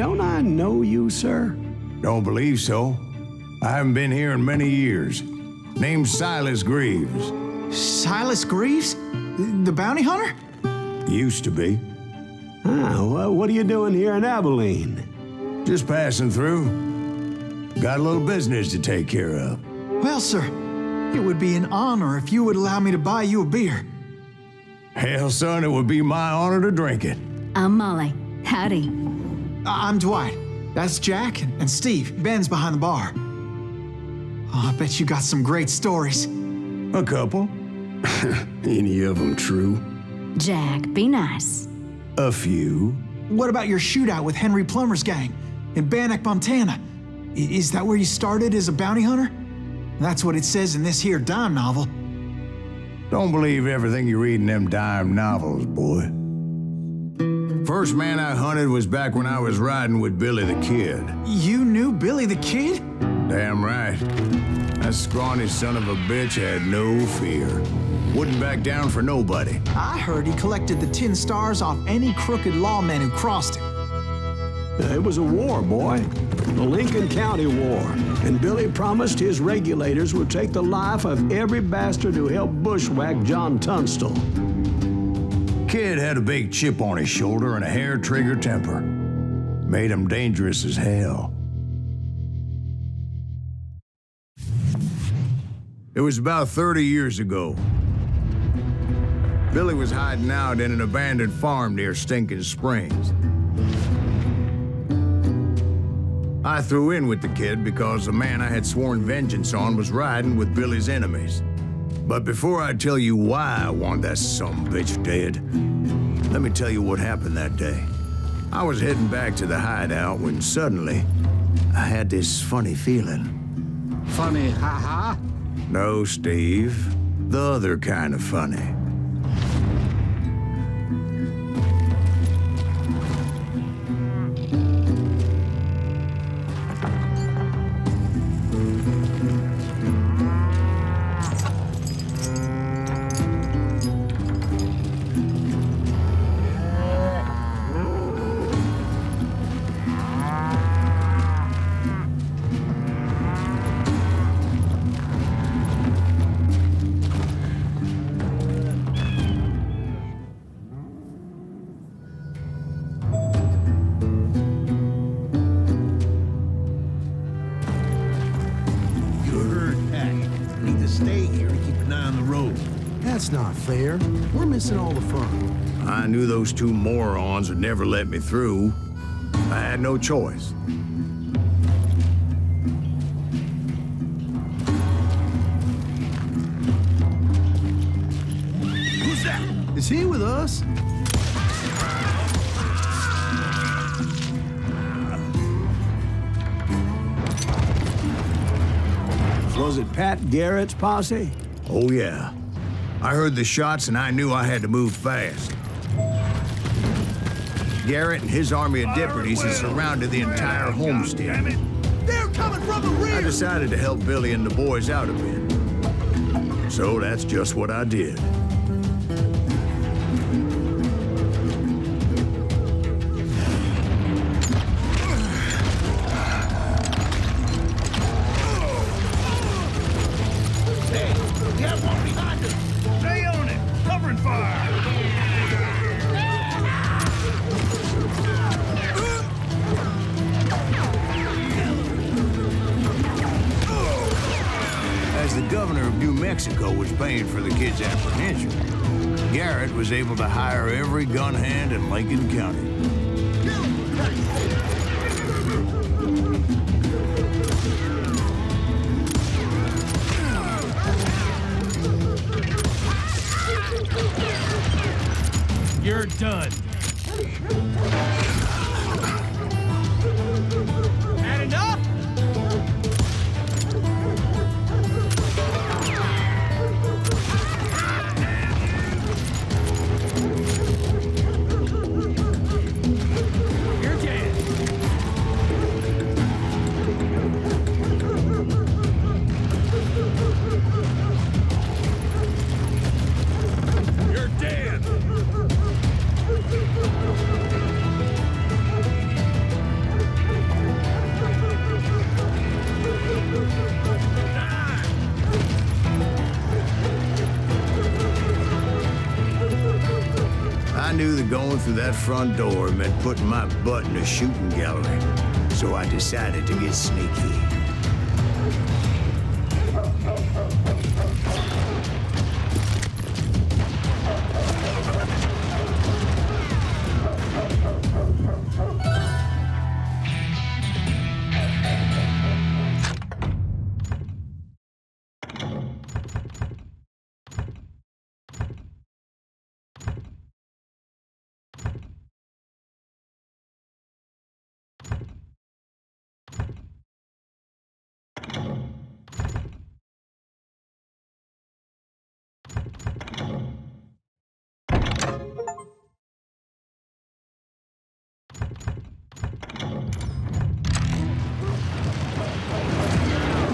don't I know you, sir? Don't believe so. I haven't been here in many years. Name's Silas Greaves. Silas Greaves? The bounty hunter? Used to be. Well, what are you doing here in Abilene? Just passing through. Got a little business to take care of. Well, sir, it would be an honor if you would allow me to buy you a beer. Hell, son, it would be my honor to drink it. I'm Molly. Howdy. I'm Dwight. That's Jack and Steve. Ben's behind the bar. Oh, I bet you got some great stories. A couple. Any of them true? Jack, be nice. A few. What about your shootout with Henry Plummer's gang in Bannock, Montana? Is that where you started as a bounty hunter? That's what it says in this here dime novel. Don't believe everything you read in them dime novels, boy. First man I hunted was back when I was riding with Billy the Kid. You knew Billy the Kid? Damn right. That scrawny son of a bitch had no fear. Wouldn't back down for nobody. I heard he collected the 10 stars off any crooked lawman who crossed him. It was a war, boy. The Lincoln County War. And Billy promised his regulators would take the life of every bastard who helped bushwhack John Tunstall. Kid had a big chip on his shoulder and a hair-trigger temper. Made him dangerous as hell. It was about 30 years ago. Billy was hiding out in an abandoned farm near Stinking Springs. I threw in with the kid because the man I had sworn vengeance on was riding with Billy's enemies. But before I tell you why I want that sumbitch dead, let me tell you what happened that day. I was heading back to the hideout when suddenly I had this funny feeling. Funny, ha-ha? No, Steve. The other kind of funny. That's not fair. We're missing all the fun. I knew those two morons would never let me through. I had no choice. Who's that? Is he with us? Was it Pat Garrett's posse? Oh, yeah. I heard the shots and I knew I had to move fast. Garrett and his army of deputies had surrounded the entire homestead. They're coming from the rear! I decided to help Billy and the boys out a bit. So that's just what I did. As the governor of New Mexico was paying for the kid's apprehension, Garrett was able to hire every gun hand in Lincoln County. You're done. Had enough? You're dead. You're dead. going through that front door meant putting my butt in a shooting gallery. So I decided to get sneaky.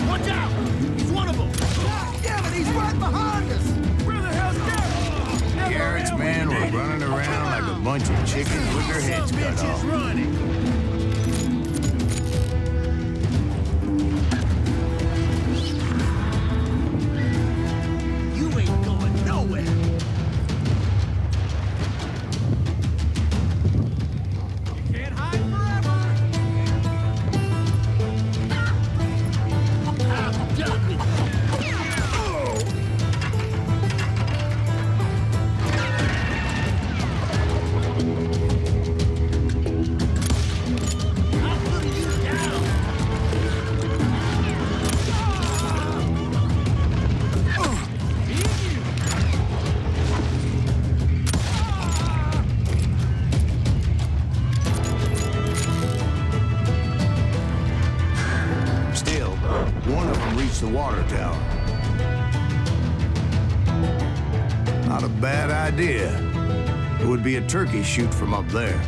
Watch out! He's one of them! Damn it, he's right behind us! Where the hell's Garret? Garrett's men were running around like a bunch of chickens with their heads cut off. Running. You ain't going nowhere! Can't hide forever. Still, one of them reached the water tower. Not a bad idea. It would be a turkey shoot from up there.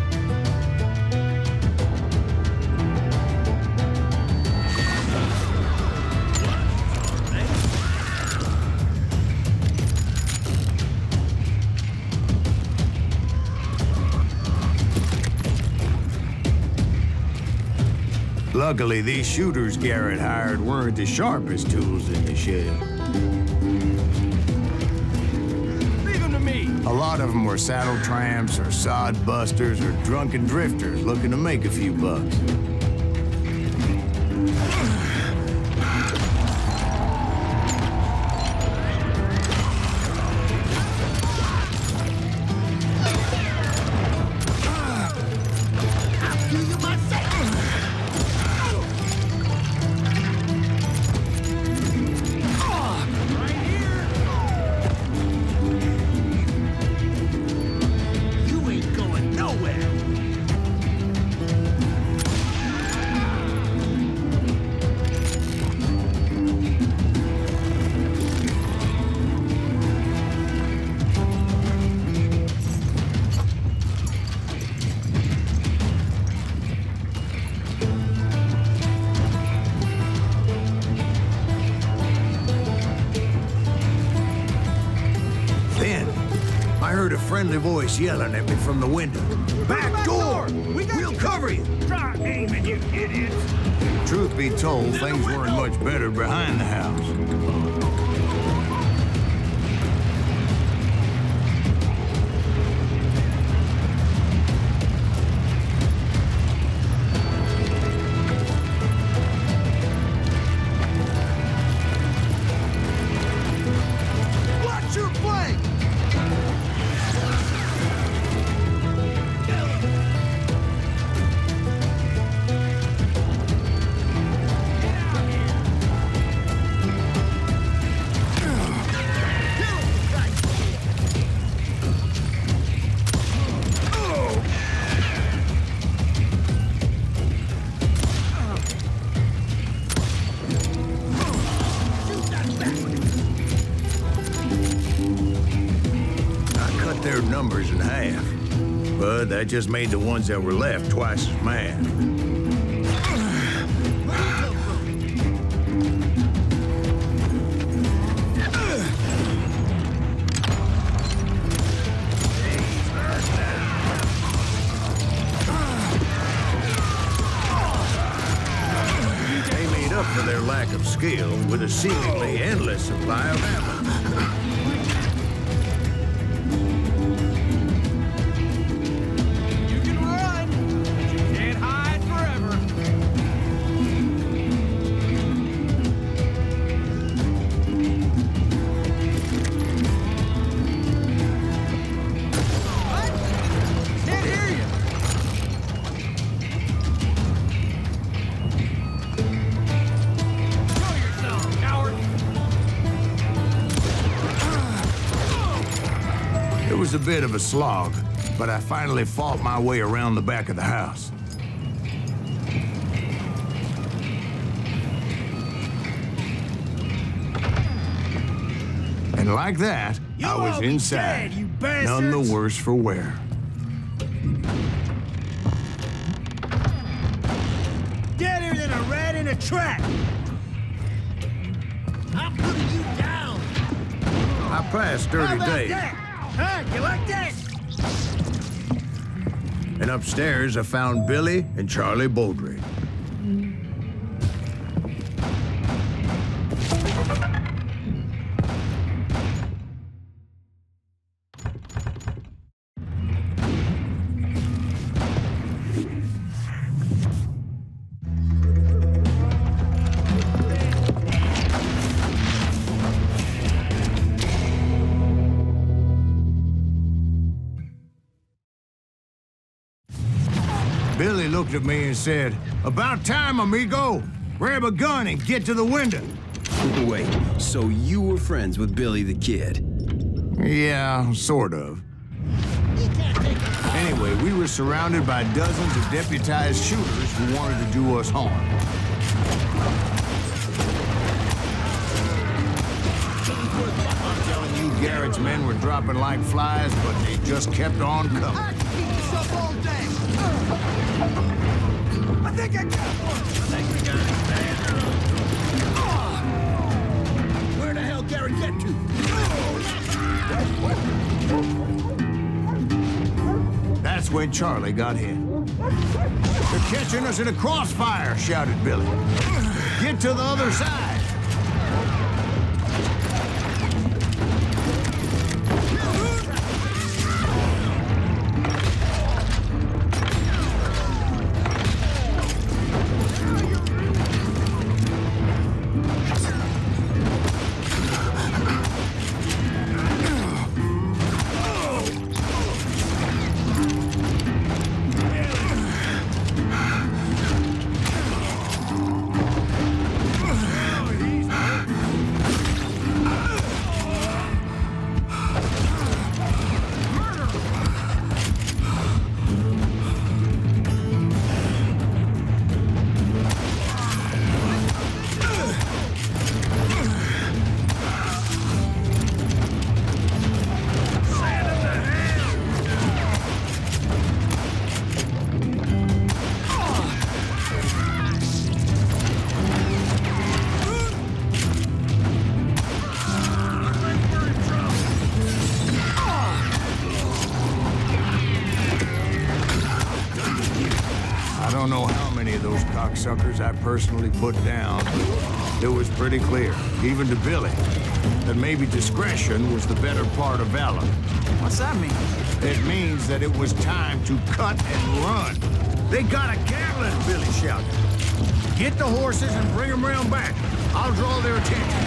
Luckily, these shooters Garret hired weren't the sharpest tools in the shed. Leave him to me. A lot of them were saddle tramps or sod busters or drunken drifters looking to make a few bucks. You ain't going nowhere! Then, I heard a friendly voice yelling at me from the window. Back door! We'll cover you! Try aiming, you idiots. Truth be told, things weren't much better behind the house. Watch your flank! I cut their numbers in half, but that just made the ones that were left twice as mad. They made up for their lack of skill with a seemingly endless supply of ammo. was a bit of a slog, but I finally fought my way around the back of the house. And like that, I was inside, you none the worse for wear. Deader than a rat in a trap. I'm putting you down. I passed 30 days. Huh? You like that? And upstairs, I found Billy and Charlie Beaudry. Billy looked at me and said, "About time, amigo. Grab a gun and get to the window." Wait, so you were friends with Billy the Kid? Yeah, sort of. Anyway, we were surrounded by dozens of deputized shooters who wanted to do us harm. I'm telling you, Garrett's men were dropping like flies, but they just kept on coming. I think I got one. I think we got it, man. Where the hell Garret get to? That's when Charlie got hit. "They're catching us in a crossfire," shouted Billy. "Get to the other side." I don't know how many of those cocksuckers I personally put down, but it was pretty clear, even to Billy, that maybe discretion was the better part of valor. What's that mean? It means that it was time to cut and run. "They got a Gatling," Billy shouted. "Get the horses and bring them round back. I'll draw their attention."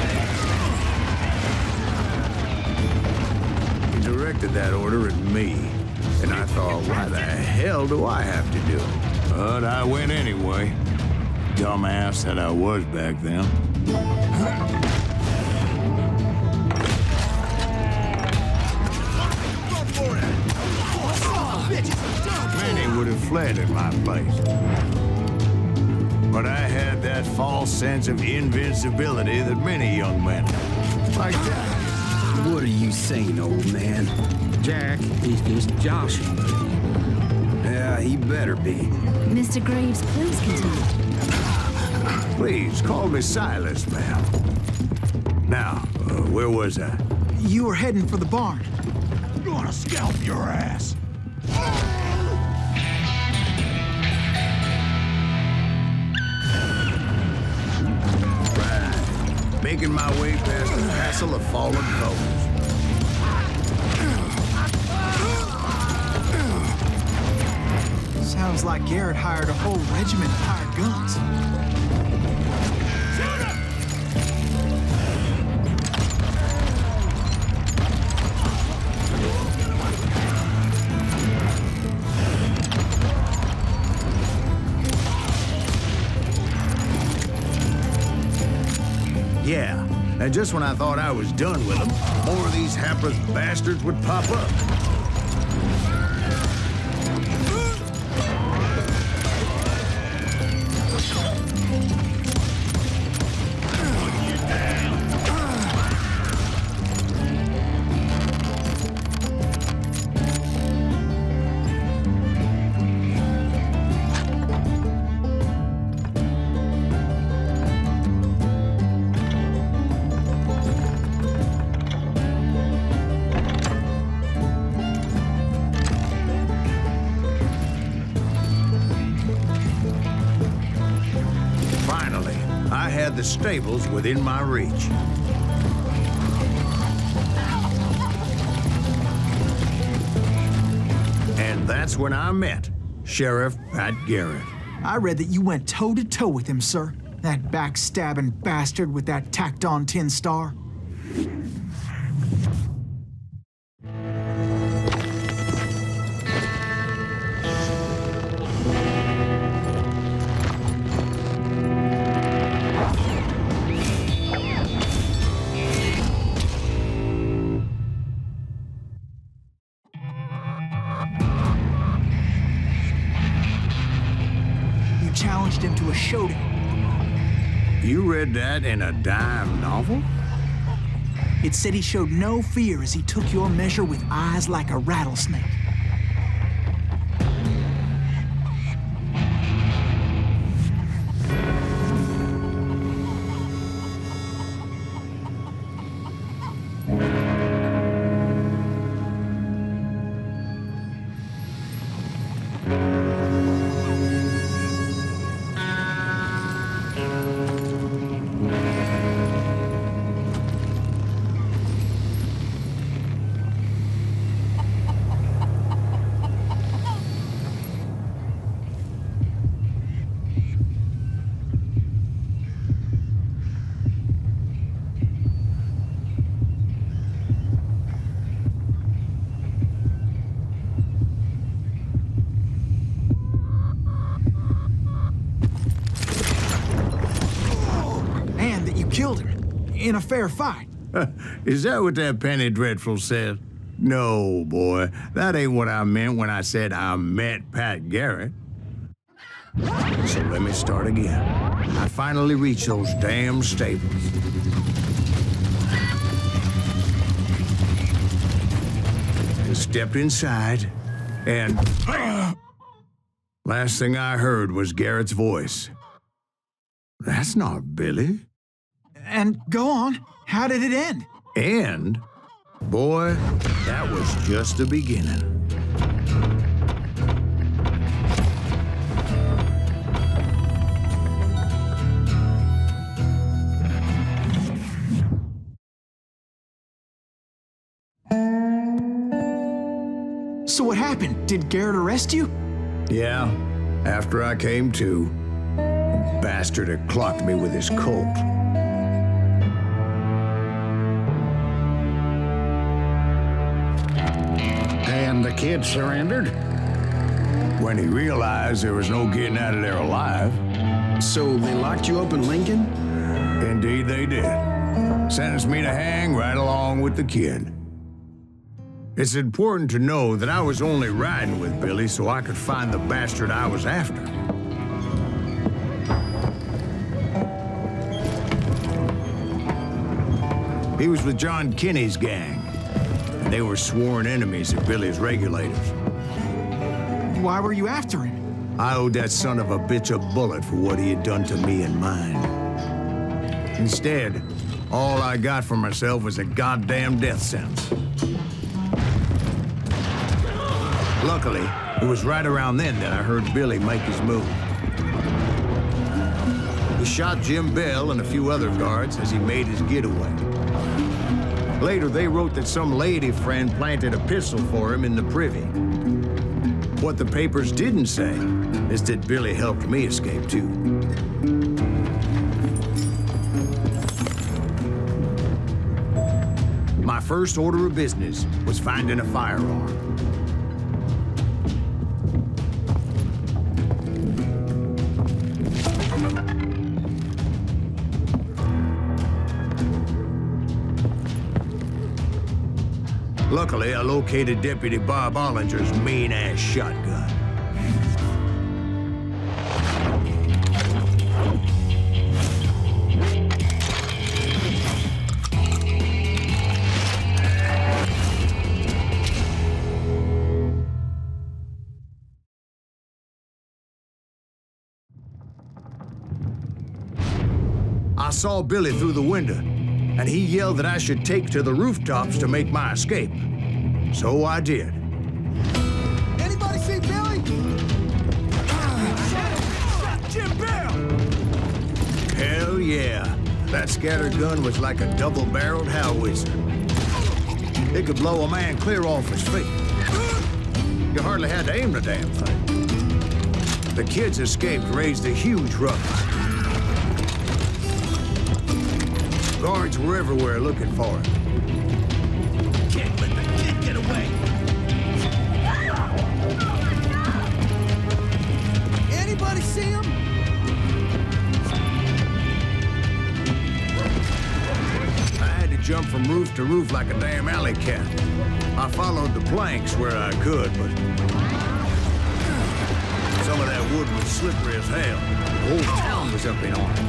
He directed that order at me, and I thought, why the hell do I have to do it? But I went anyway. Dumbass that I was back then. Many would have fled in my place. But I had that false sense of invincibility that many young men have. Like Jack. What are you saying, old man? Jack, he's just joshing. Yeah, he better be. Mr. Greaves, please continue. Please, call me Silas, ma'am. Now, where was I? You were heading for the barn. Gonna scalp your ass. Right. Making my way past the hassle of fallen foes. Sounds like Garret hired a whole regiment of hired guns. Yeah, and just when I thought I was done with them, more of these hapless bastards would pop up. I had the stables within my reach. And that's when I met Sheriff Pat Garret. I read that you went toe-to-toe with him, sir. That backstabbing bastard with that tacked-on tin star. Challenged him to a showdown. You read that in a dime novel? It said he showed no fear as he took your measure with eyes like a rattlesnake. Killed him in a fair fight. Is that what that penny dreadful said? No, boy. That ain't what I meant when I said I met Pat Garret. So let me start again. I finally reached those damn stables. And stepped inside, and last thing I heard was Garrett's voice. That's not Billy. And go on. How did it end? And, boy, that was just the beginning. So what happened? Did Garret arrest you? Yeah, after I came to, the bastard had clocked me with his Colt. And the kid surrendered? When he realized there was no getting out of there alive. So they locked you up in Lincoln? Indeed they did. Sentenced me to hang right along with the kid. It's important to know that I was only riding with Billy so I could find the bastard I was after. He was with John Kinney's gang. They were sworn enemies of Billy's regulators. Why were you after him? I owed that son of a bitch a bullet for what he had done to me and mine. Instead, all I got for myself was a goddamn death sentence. Luckily, it was right around then that I heard Billy make his move. He shot Jim Bell and a few other guards as he made his getaway. Later, they wrote that some lady friend planted a pistol for him in the privy. What the papers didn't say is that Billy helped me escape, too. My first order of business was finding a firearm. Luckily, I located Deputy Bob Ollinger's mean-ass shotgun. I saw Billy through the window, and he yelled that I should take to the rooftops to make my escape. So I did. Anybody see Billy? Jim Bell! Hell yeah. yeah. That scattergun was like a double-barreled howitzer. It could blow a man clear off his feet. You hardly had to aim the damn thing. The kids escaped, raised a huge ruckus. Guards were everywhere looking for him. Can't let the kid get away. Anybody see him? I had to jump from roof to roof like a damn alley cat. I followed the planks where I could, but some of that wood was slippery as hell. The whole town was up in arms.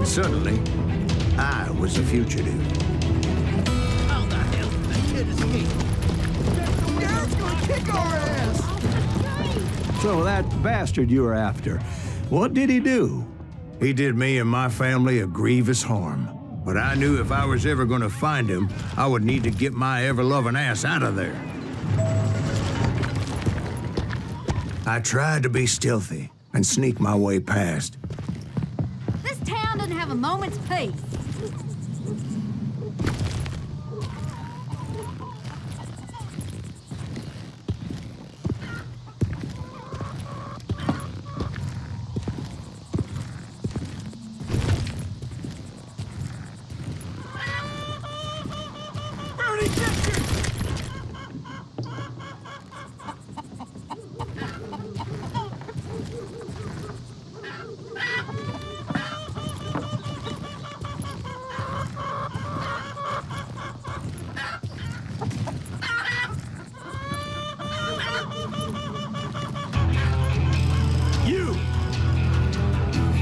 Suddenly, I was a fugitive. How the hell did the kid escape? Garrett's gonna kick our ass! So that bastard you were after, what did he do? He did me and my family a grievous harm. But I knew if I was ever gonna find him, I would need to get my ever-loving ass out of there. I tried to be stealthy and sneak my way past. This town doesn't have a moment's peace. Bernie, get you!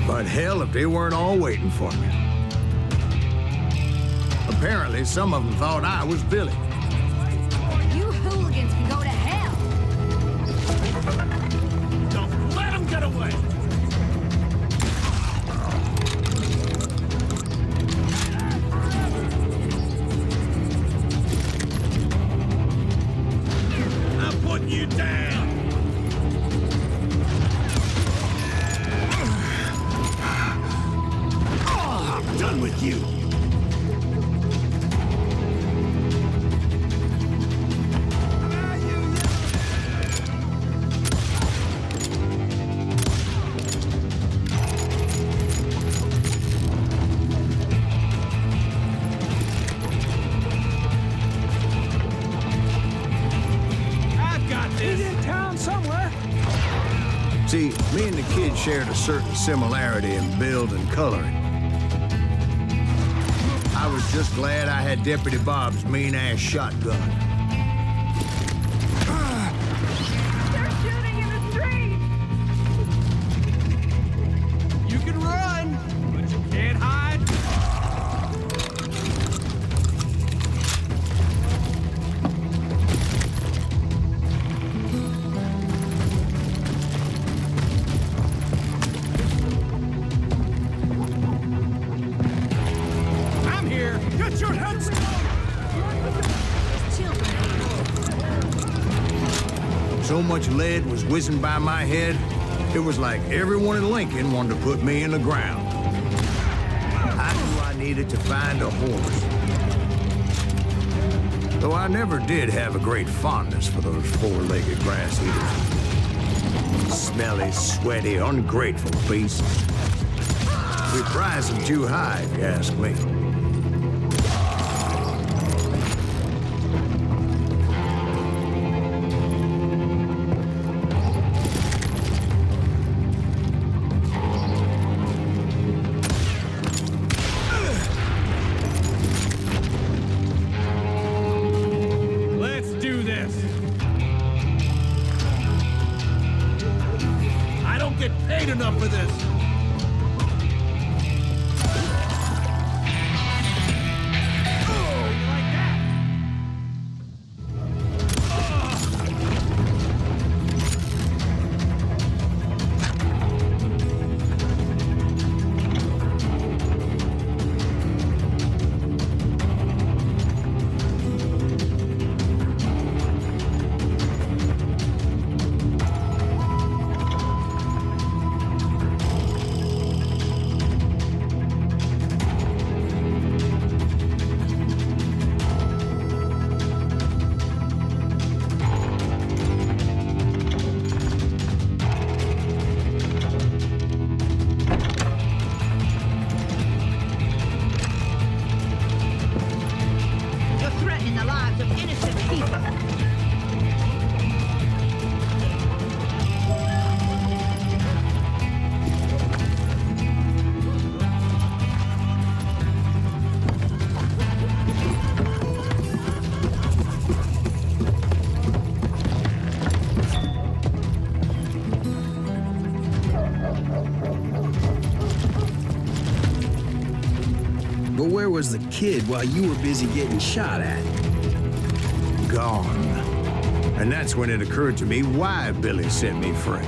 But hell, if they weren't all waiting for me. Apparently, some of them thought I was Billy. You hooligans can go to hell. Don't let him get away! I'm putting you down! I'm done with you! I've got this! He's in town somewhere! See, me and the kid shared a certain similarity in build and coloring. I was just glad I had Deputy Bob's mean-ass shotgun. They're shooting in the street. You can run, but you can't hide. I'm here. Get your heads down. Children. So much lead was whizzing by my head, it was like everyone in Lincoln wanted to put me in the ground. I knew I needed to find a horse. Though I never did have a great fondness for those four-legged grass eaters. Smelly, sweaty, ungrateful beasts. We prize them too high, if you ask me. get paid enough for this! But where was the kid while you were busy getting shot at? Gone. And that's when it occurred to me why Billy set me free.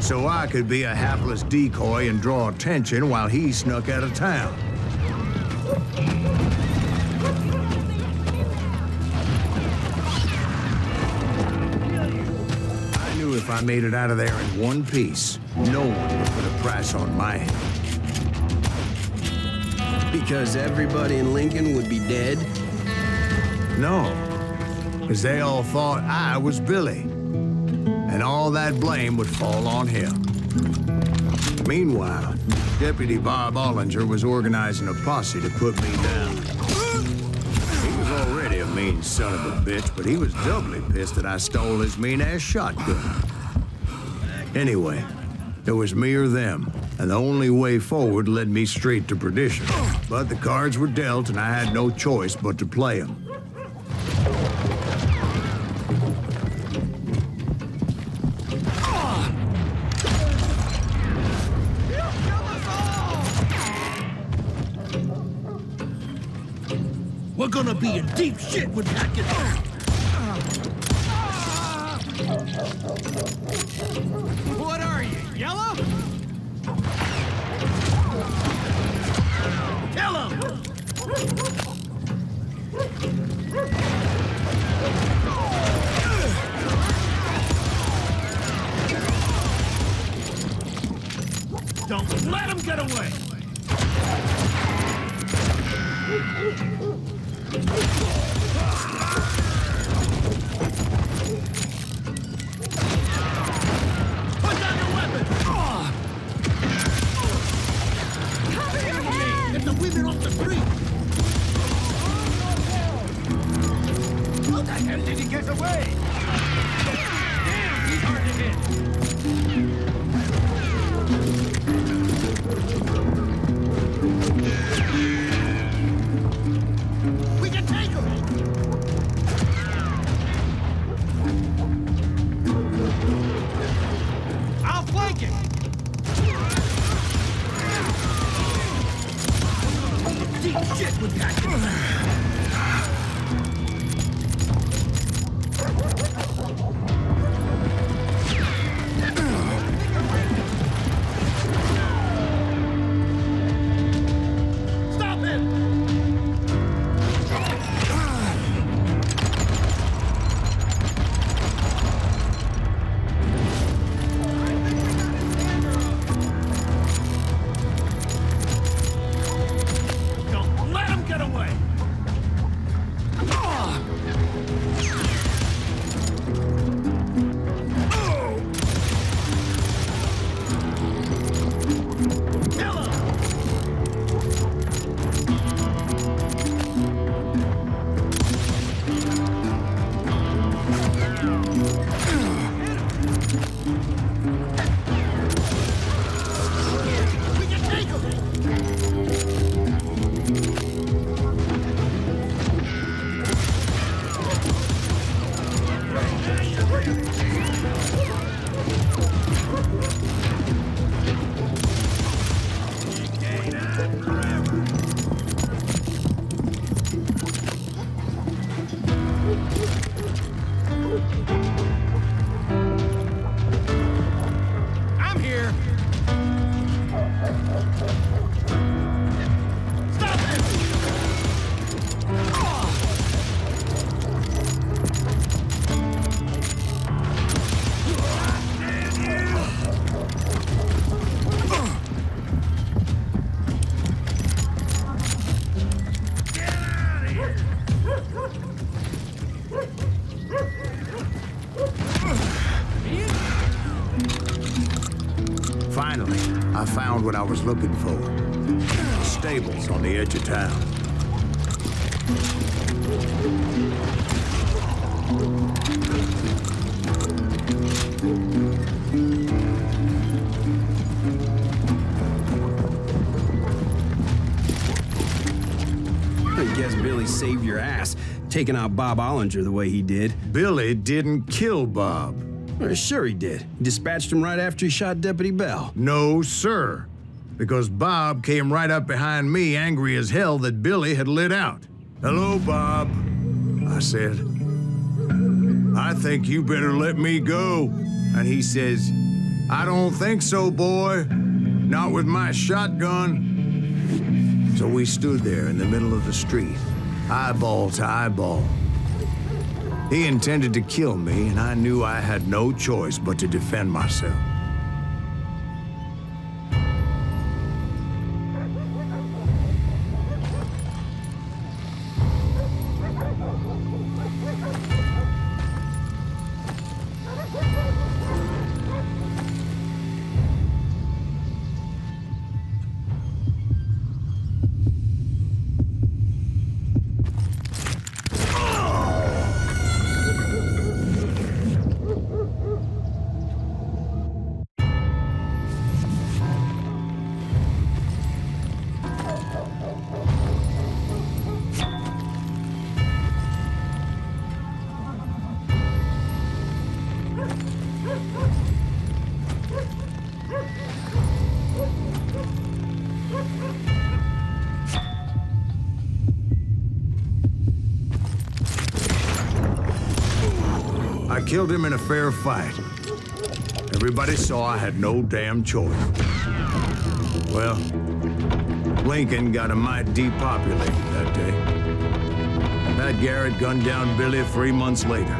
So I could be a hapless decoy and draw attention while he snuck out of town. I knew if I made it out of there in one piece, no one would put a price on my head. Because everybody in Lincoln would be dead? No, because they all thought I was Billy. And all that blame would fall on him. Meanwhile, Deputy Bob Ollinger was organizing a posse to put me down. He was already a mean son of a bitch, but he was doubly pissed that I stole his mean-ass shotgun. Anyway, it was me or them, and the only way forward led me straight to perdition. But the cards were dealt, and I had no choice but to play them. We're gonna be in deep shit when Pat gets back! What are you, yellow? Kill him! Don't let him get away! Put down your weapon! Cover your head! Get the women off the street! How the hell did he get away? Damn, he's hard to hit! We can take him! I'll flank him! Deep shit with that! Stop him! Don't let him get away! what I was looking for. Stables on the edge of town. I guess Billy saved your ass, taking out Bob Ollinger the way he did. Billy didn't kill Bob. Well, sure he did. Dispatched him right after he shot Deputy Bell. No, sir. Because Bob came right up behind me, angry as hell that Billy had lit out. "Hello, Bob," I said. "I think you better let me go." And he says, "I don't think so, boy. Not with my shotgun." So we stood there in the middle of the street, eyeball to eyeball. He intended to kill me, and I knew I had no choice but to defend myself. I killed him in a fair fight. Everybody saw I had no damn choice. Well, Lincoln got a mite depopulated that day. Pat Garret gunned down Billy 3 months later,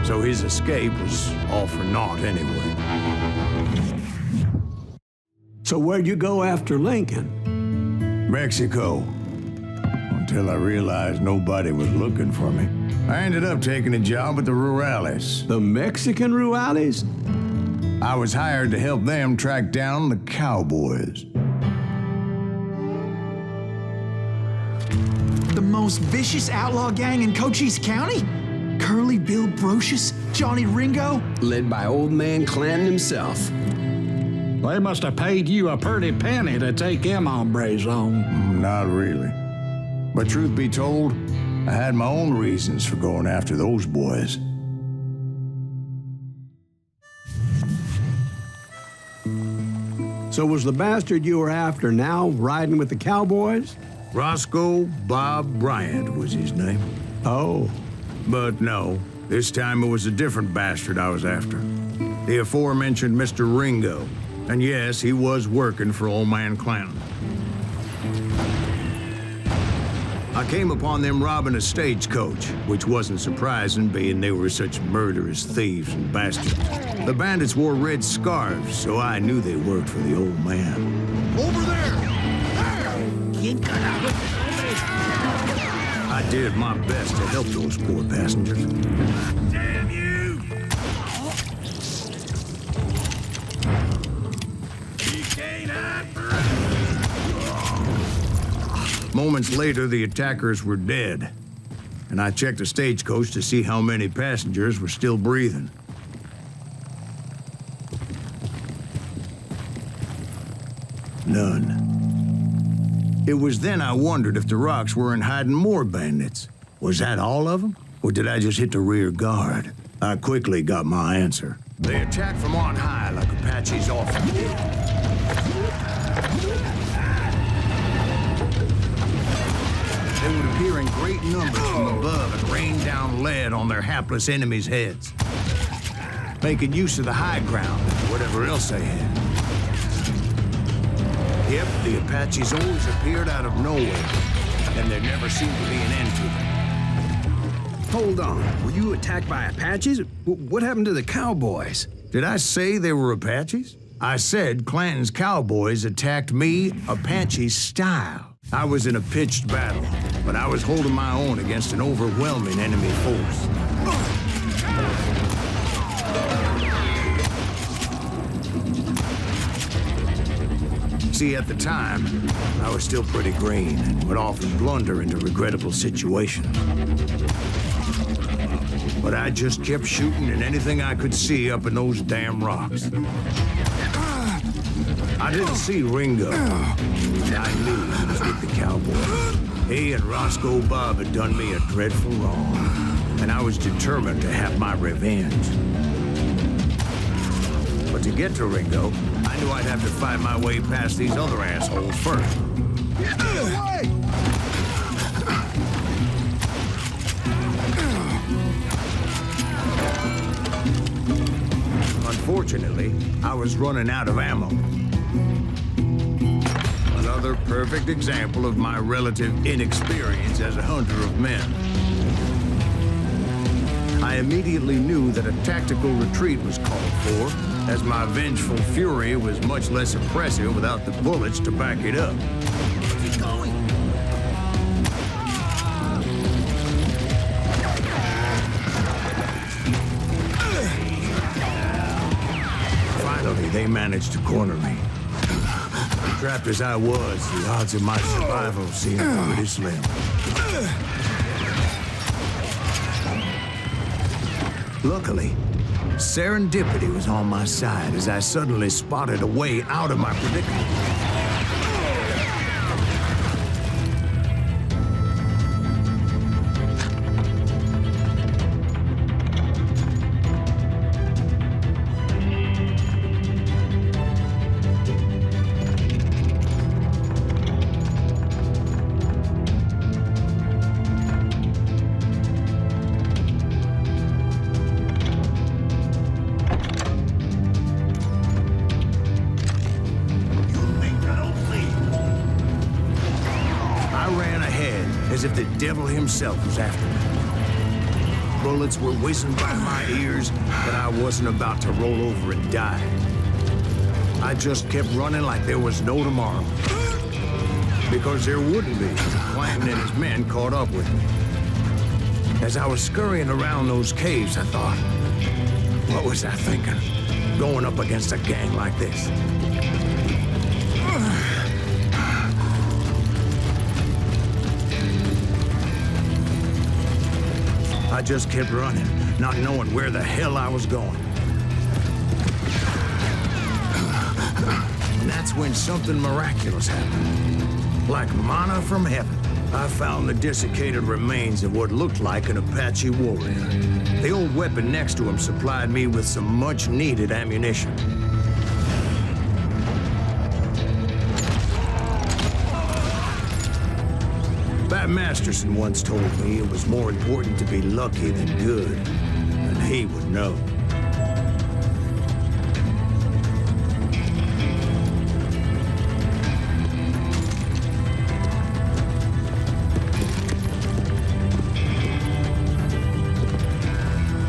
so his escape was all for naught anyway. So where'd you go after Lincoln? Mexico. Until I realized nobody was looking for me. I ended up taking a job at the Rurales. The Mexican Rurales? I was hired to help them track down the Cowboys. The most vicious outlaw gang in Cochise County? Curly Bill Brocious? Johnny Ringo? Led by old Man Clanton himself. They must have paid you a pretty penny to take them hombres on. Not really. But truth be told, I had my own reasons for going after those boys. So was the bastard you were after now riding with the Cowboys? Roscoe Bob Bryant was his name. Oh. But no, this time it was a different bastard I was after. The aforementioned Mr. Ringo. And yes, he was working for old Man Clanton. I came upon them robbing a stagecoach, which wasn't surprising, being they were such murderous thieves and bastards. The bandits wore red scarves, so I knew they worked for the old man. Over there! I did my best to help those poor passengers. Damn you! You can't hide forever! Moments later, the attackers were dead, and I checked the stagecoach to see how many passengers were still breathing. None. It was then I wondered if the rocks weren't hiding more bandits. Was that all of them? Or did I just hit the rear guard? I quickly got my answer. They attacked from on high like Apaches often did. They would appear in great numbers from above and rain down lead on their hapless enemies' heads, making use of the high ground and whatever else they had. Yep, the Apaches always appeared out of nowhere, and there never seemed to be an end to them. Hold on. Were you attacked by Apaches? What happened to the Cowboys? Did I say they were Apaches? I said Clanton's Cowboys attacked me Apache style. I was in a pitched battle, but I was holding my own against an overwhelming enemy force. See, at the time, I was still pretty green and would often blunder into regrettable situations. But I just kept shooting at anything I could see up in those damn rocks. I didn't see Ringo, but I knew he was with the Cowboys. He and Roscoe Bob had done me a dreadful wrong, and I was determined to have my revenge. But to get to Ringo, I knew I'd have to fight my way past these other assholes first. Get away! Unfortunately, I was running out of ammo. Another perfect example of my relative inexperience as a hunter of men. I immediately knew that a tactical retreat was called for, as my vengeful fury was much less impressive without the bullets to back it up. Where's he going? Finally, they managed to corner me. Trapped as I was, the odds of my survival seemed pretty slim. Luckily, serendipity was on my side as I suddenly spotted a way out of my predicament. As if the devil himself was after me. Bullets were whizzing by my ears, but I wasn't about to roll over and die. I just kept running like there was no tomorrow. Because there wouldn't be if Clanton and his men caught up with me. As I was scurrying around those caves, I thought, what was I thinking? Going up against a gang like this? I just kept running, not knowing where the hell I was going. And that's when something miraculous happened. Like manna from heaven, I found the desiccated remains of what looked like an Apache warrior. The old weapon next to him supplied me with some much-needed ammunition. Pat Masterson once told me it was more important to be lucky than good, and he would know.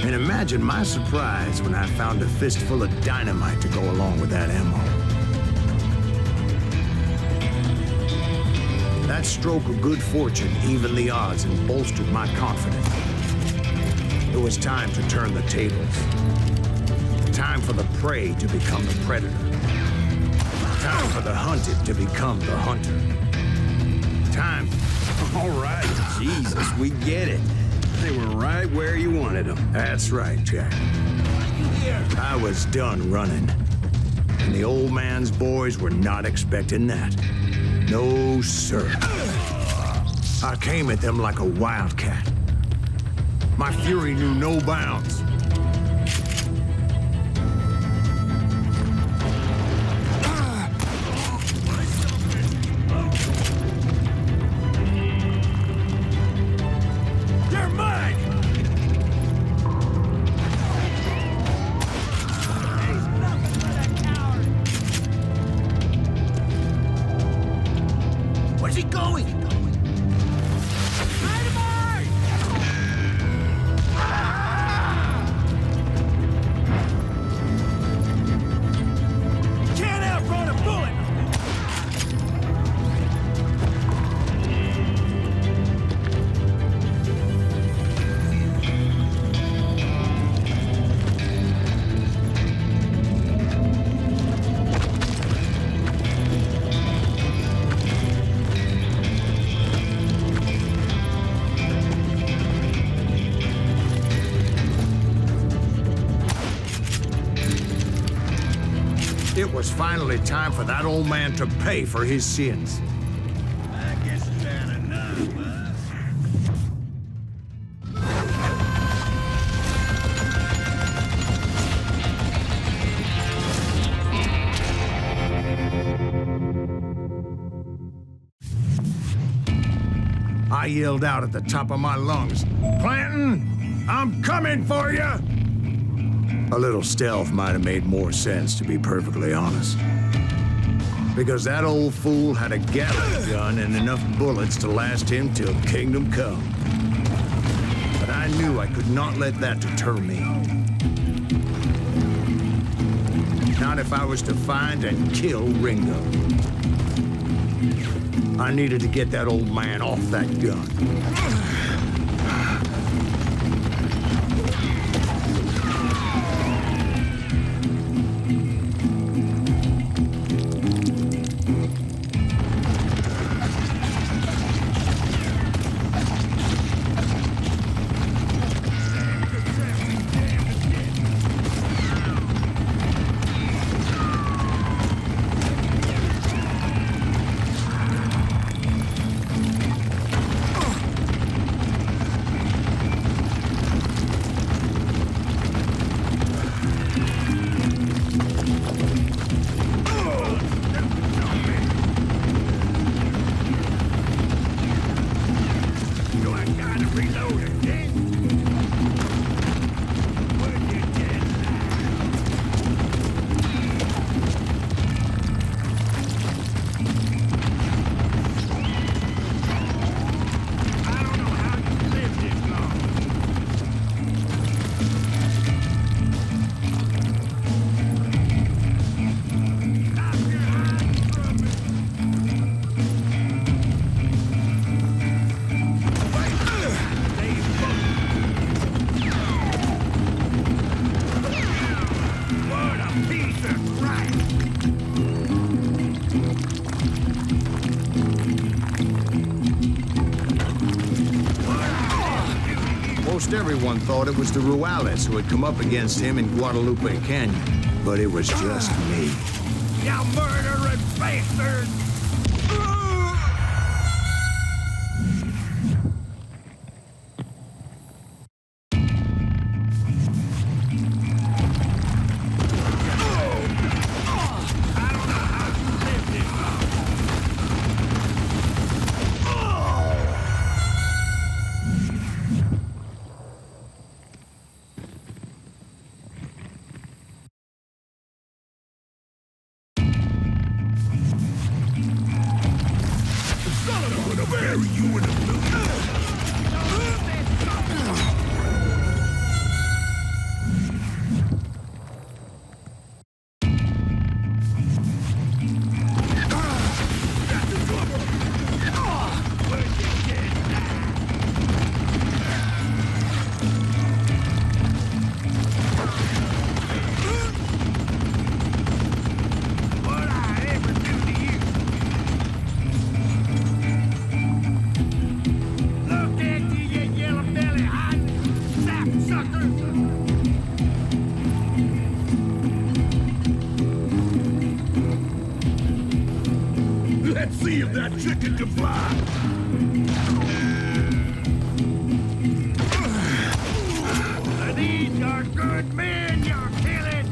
And imagine my surprise when I found a fistful of dynamite to go along with that ammo. That stroke of good fortune evened the odds and bolstered my confidence. It was time to turn the tables. Time for the prey to become the predator. Time for the hunted to become the hunter. Time. All right, Jesus, we get it. They were right where you wanted them. That's right, Jack. I was done running. And the old man's boys were not expecting that. No, sir. I came at them like a wildcat. My fury knew no bounds. They're mine! Where's he going? Can't outrun a bullet! was finally time for that old man to pay for his sins. I guess you had enough, huh? I yelled out at the top of my lungs, "Clanton, I'm coming for you!" A little stealth might have made more sense, to be perfectly honest. Because that old fool had a Gatling gun and enough bullets to last him till kingdom come. But I knew I could not let that deter me. Not if I was to find and kill Ringo. I needed to get that old man off that gun. Most everyone thought it was the Ruales who had come up against him in Guadalupe Canyon, but it was just me. You murdering bastard! See if that chicken can fly. These are good men you're killing.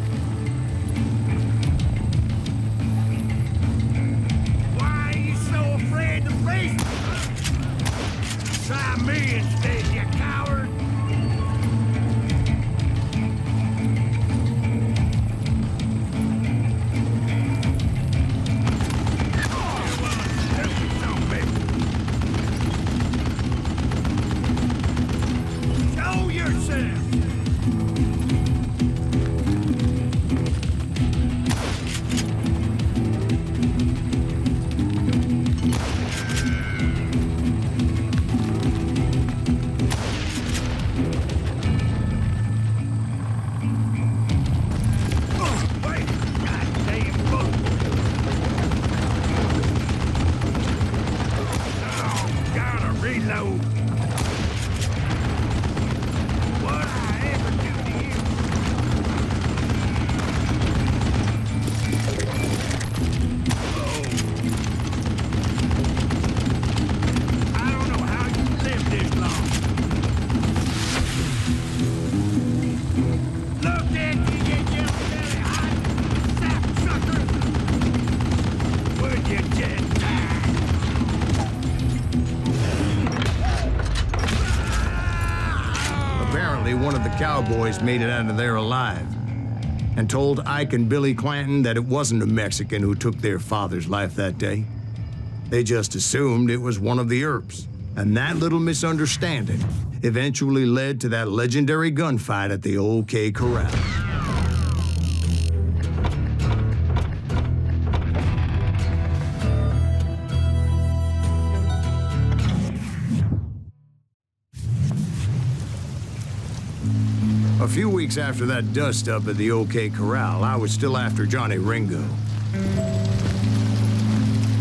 Why are you so afraid to face me? Try me instead, you coward. apparently one of the Cowboys made it out of there alive and told Ike and Billy Clanton that it wasn't a Mexican who took their father's life that day. They just assumed it was one of the Earps. And that little misunderstanding eventually led to that legendary gunfight at the OK Corral. A few weeks after that dust-up at the OK Corral, I was still after Johnny Ringo.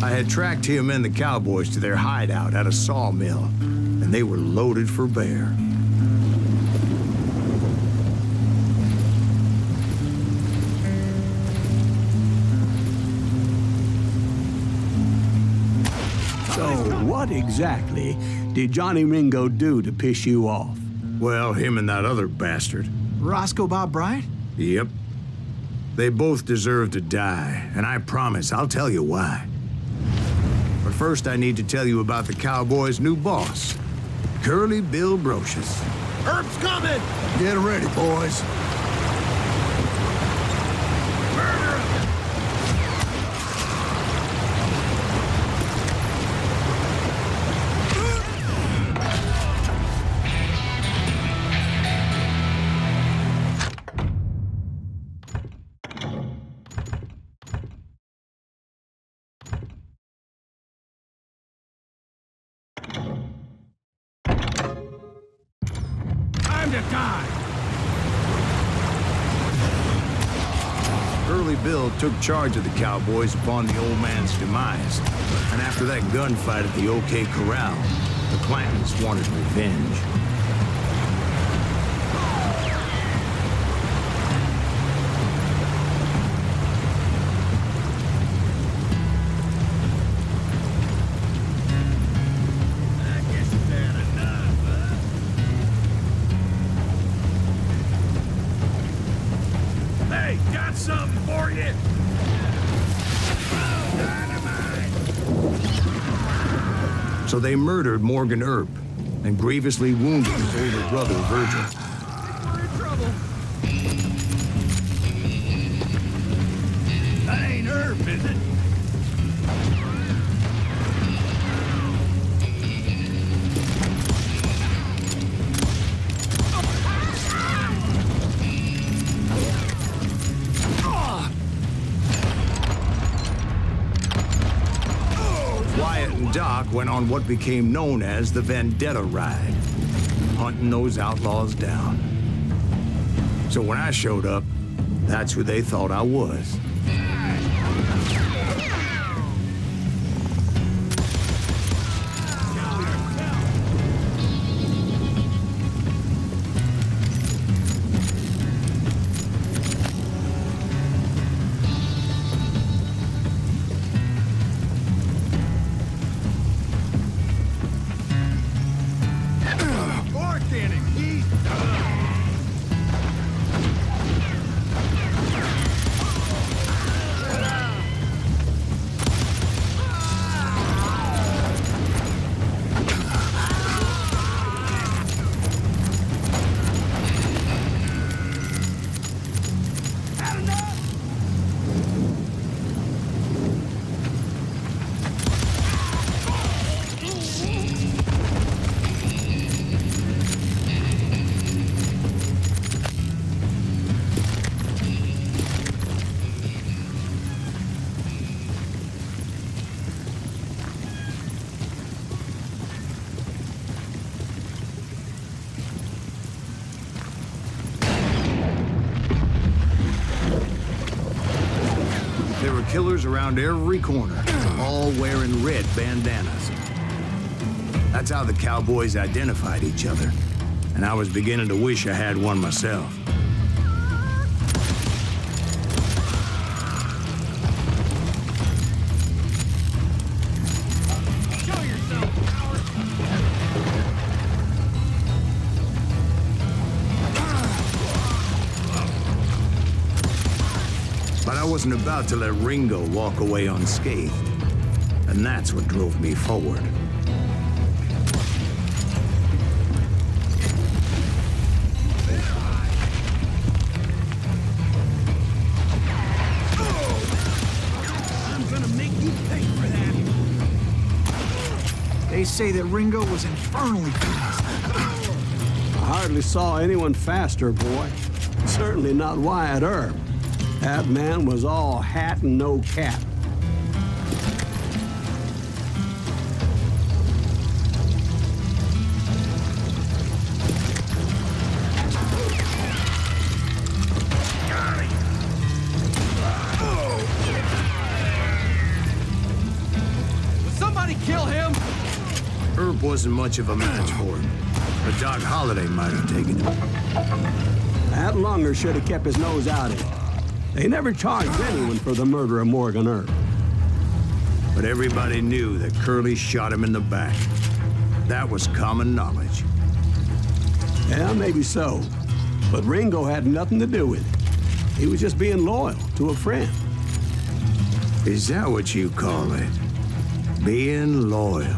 I had tracked him and the Cowboys to their hideout at a sawmill, and they were loaded for bear. So, what exactly did Johnny Ringo do to piss you off? Well, him and that other bastard. Roscoe Bob Bryant? Yep. They both deserve to die, and I promise I'll tell you why. But first, I need to tell you about the Cowboys' new boss, Curly Bill Brocious. Herb's coming! Get ready, boys. Murder him! Time to die! Curly Bill took charge of the Cowboys upon the old man's demise. And after that gunfight at the OK Corral, the Clantons wanted revenge. I guess you've had enough, huh? Hey, got something for you! Dynamite! So they murdered Morgan Earp and grievously wounded his older brother, Virgil. We're in trouble. That ain't Herb, is it? Wyatt and Doc went on what became known as the Vendetta Ride, hunting those outlaws down. So when I showed up, that's who they thought I was. Pork in him, Keith! Had enough? There were killers around every corner, all wearing red bandanas. That's how the Cowboys identified each other, and I was beginning to wish I had one myself. Show yourself, coward! But I wasn't about to let Ringo walk away unscathed, and that's what drove me forward. They say that Ringo was infernally fast. I hardly saw anyone faster, boy. Certainly not Wyatt Earp. That man was all hat and no cap. Somebody kill him! Earp wasn't much of a match for him. But Doc Holliday might have taken him. That Lunger should have kept his nose out of it. They never charged anyone for the murder of Morgan Earp. But everybody knew that Curly shot him in the back. That was common knowledge. Yeah, maybe so. But Ringo had nothing to do with it. He was just being loyal to a friend. Is that what you call it? Being loyal?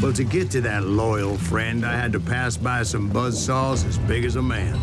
Well, to get to that loyal friend, I had to pass by some buzzsaws as big as a man.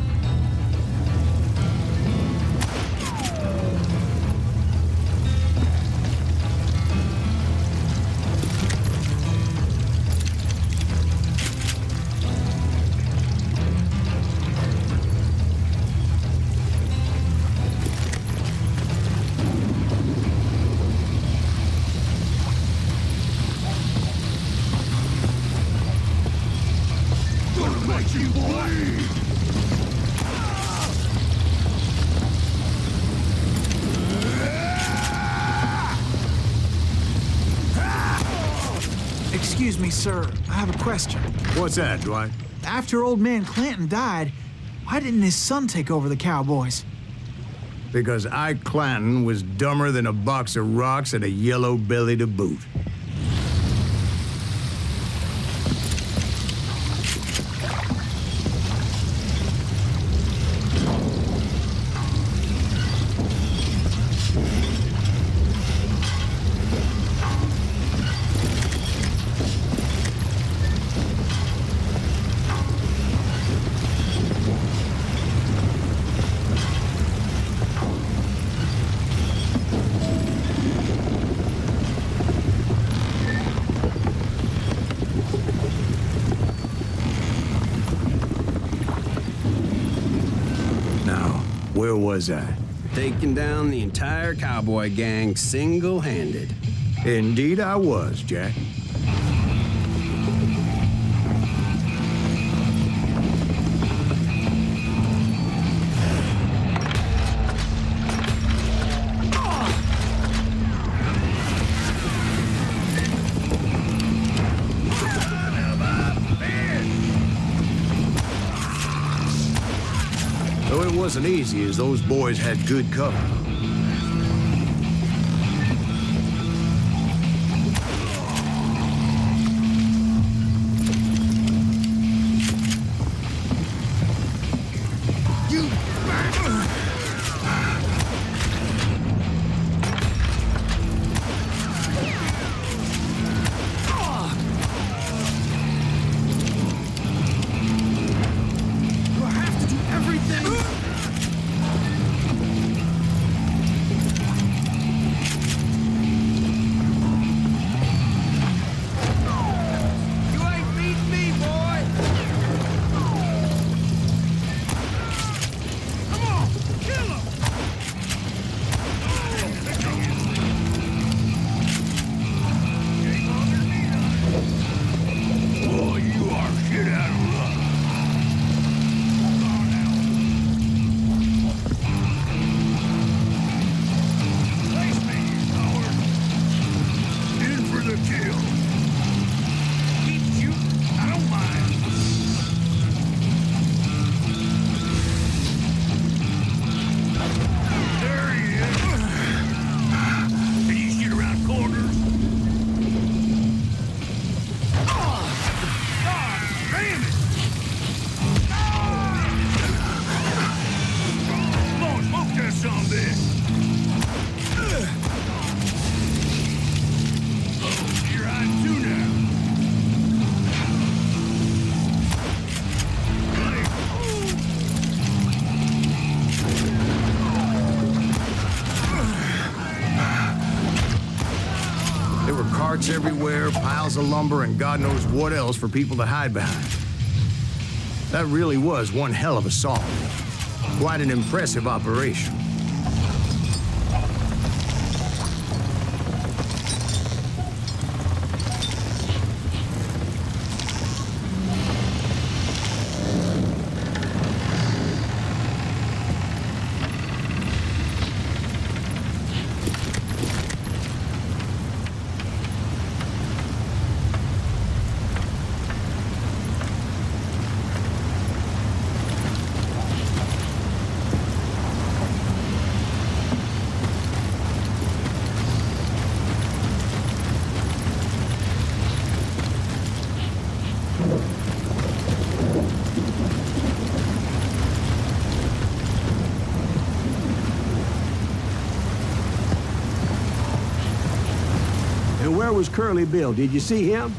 Excuse me, sir. I have a question. What's that, Dwight? After old man Clanton died, why didn't his son take over the Cowboys? Because Ike Clanton was dumber than a box of rocks and a yellow belly to boot. Where was I? Taking down the entire cowboy gang single-handed. Indeed I was, Jack. Though it wasn't easy, as those boys had good cover. Bullets everywhere, piles of lumber, and God knows what else for people to hide behind. That really was one hell of a sawmill. Quite an impressive operation. Where was Curly Bill? Did you see him?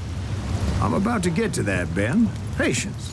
I'm about to get to that, Ben. Patience.